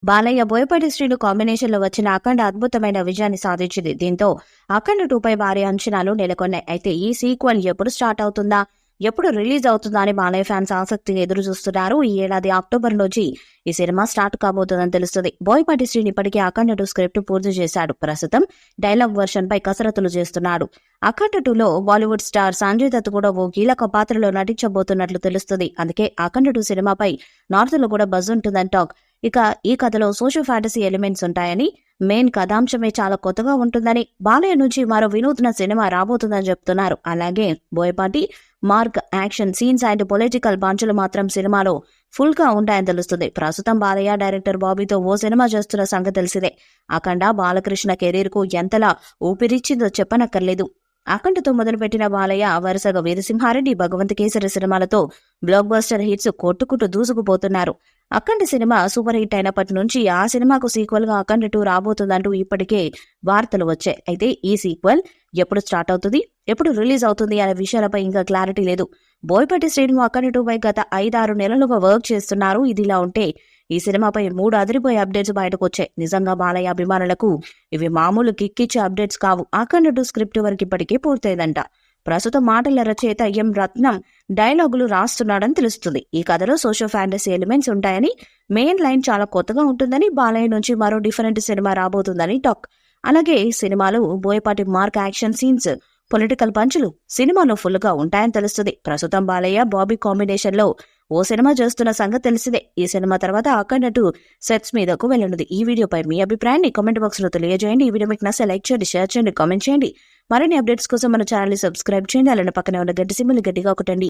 Balayya Boyapati Srinu combination లో వచ్చిన అఖండ అద్భుతమైన విజయాన్ని సాధించింది. దీంతో అఖండ 2 పై భారీ అంచనాలు నెలకొన్నాయి. అయితే ఈ సీక్వెల్ ఎప్పుడు స్టార్ట్ అవుతుందా, ఎప్పుడు రిలీజ్ అవుతుందా అని బాలయ్య ఫ్యాన్స్ ఆసక్తిగా ఎదురు చూస్తున్నారు. ఈ ఏడాది అక్టోబర్ నుంచి ఈ సినిమా స్టార్ట్ కాబోతుందని తెలుస్తుంది. బోయపాటి శ్రీని ఇప్పటికే అఖండ 2 స్క్రిప్ట్ పూర్తి చేశాడు. ప్రస్తుతం డైలాగ్ వర్షన్ పై కసరత్తులు చేస్తున్నాడు. అఖండ 2లో బాలీవుడ్ స్టార్ సంజయ్ దత్ కూడా ఓ కీలక పాత్రలో నటించబోతున్నట్లు తెలుస్తుంది. అందుకే అఖండ 2 సినిమాపై నార్త్ లో కూడా బజ్ ఉంటుందని టాక్. ఇక ఈ కథలో సోషల్ ఫ్యాంటసీ ఎలిమెంట్స్ ఉంటాయని, మెయిన్ కథాంశమే చాలా కొత్తగా ఉంటుందని, బాలయ్య నుంచి మరో వినూత్న సినిమా రాబోతుందని చెప్తున్నారు. అలాగే Boyapati mark action scenes and political పంచులు మాత్రం సినిమాలో ఫుల్ గా ఉంటాయని తెలుస్తుంది. ప్రస్తుతం బాలయ్య డైరెక్టర్ బాబీతో ఓ సినిమా చేస్తున్న సంగతి తెలిసిందే. అఖండ బాలకృష్ణ కెరీర్ కు ఎంతలా ఊపిరిచ్చిందో చెప్పనక్కర్లేదు. అఖండతో మొదలుపెట్టిన బాలయ్య వరుసగా వీరసింహారెడ్డి, భగవంత్ కేసరి సినిమాలతో బ్లాక్ బస్టర్ హిట్స్ కొట్టుకుంటూ దూసుకుపోతున్నారు. అఖండ సినిమా సూపర్ హిట్ అయినప్పటి నుంచి ఆ సినిమాకు సీక్వెల్ గా అఖండ 2 రాబోతుందంటూ ఇప్పటికే వార్తలు వచ్చాయి. అయితే ఈ సీక్వెల్ ఎప్పుడు స్టార్ట్ అవుతుంది, ఎప్పుడు రిలీజ్ అవుతుంది అనే విషయాలపై ఇంకా క్లారిటీ లేదు. బోయపాటి శ్రీను అఖండ 2 పై గత 5-6 నెలలుగా వర్క్ చేస్తున్నారు. ఇదిలా ఉంటే ఈ సినిమాపై 3 అదిరిపోయే అప్డేట్స్ బయటకు వచ్చాయి. నిజంగా బాలయ్య అభిమానులకు ఇవి మామూలు కిక్కిచ్చే అప్డేట్స్ కావు. అఖండ 2 స్క్రిప్ట్ వరకు ఇప్పటికే పూర్తయిందంట. ప్రస్తుతం మాటల రచయిత ఎం రత్నం డైలాగులు రాస్తున్నాడని తెలుస్తుంది. ఈ కథలో సోషల్ ఫ్యాంటసీ ఎలిమెంట్స్ ఉంటాయని, మెయిన్ లైన్ చాలా కొత్తగా ఉంటుందని, బాలయ్య నుంచి మరో డిఫరెంట్ సినిమా రాబోతుందని టాక్. అలాగే సినిమాలో Boyapati mark action scenes, political పంచులు సినిమాలో ఫుల్ గా ఉంటాయని తెలుస్తుంది. ప్రస్తుతం బాలయ్య బాబీ కాంబినేషన్ లో ఓ సినిమా చేస్తున్న సంగతి తెలిసిందే. ఈ సినిమా తర్వాత అఖండ 2 సెట్స్ మీదకు వెళ్ళనుంది. ఈ వీడియోపై మీ అభిప్రాయాన్ని కామెంట్ బాక్స్ లో తెలియజేయండి. ఈ వీడియో మీకు నచ్చితే లైక్ చేయండి, షేర్ చేయండి, కామెంట్ చేయండి. మరిన్ని అప్డేట్స్ కోసం మన ఛానల్ ని సబ్స్క్రైబ్ చేయండి. అలానే పక్కనే ఉన్న గంట సింబల్ గట్టిగా కొట్టండి.